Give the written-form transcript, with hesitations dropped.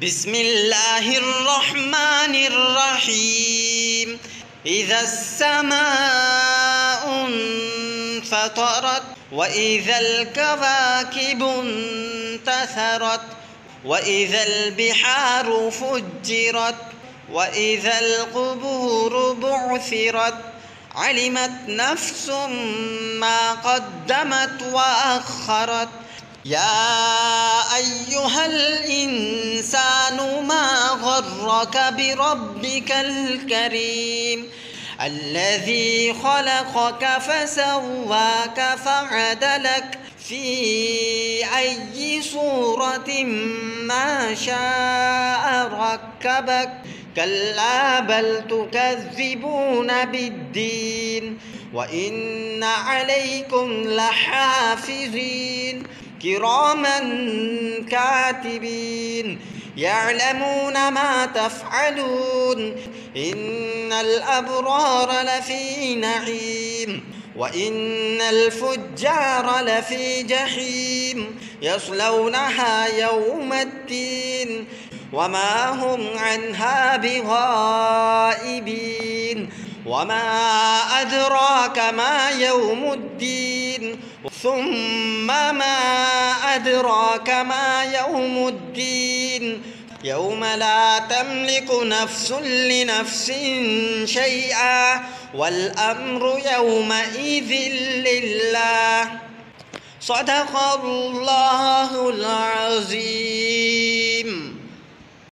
بسم الله الرحمن الرحيم. إذا السماء انفطرت وإذا الكواكب انتثرت وإذا البحار فجرت وإذا القبور بعثرت علمت نفس ما قدمت وأخرت. يا أيها الإنسان ما غرك بربك الكريم الذي خلقك فسواك فعدلك في أي صورة ما شاء ركبك. كلا بل تكذبون بالدين وإن عليكم لحافظين كراما كاتبين يعلمون ما تفعلون. إن الأبرار لفي نعيم وإن الفجار لفي جحيم يصلونها يوم الدين وما هم عنها بغائبين. وما أدراك ما يوم الدين ثم ما أدراك ما يوم الدين يوم لا تملك نفس لنفس شيئا والأمر يومئذ لله. صدق الله العظيم.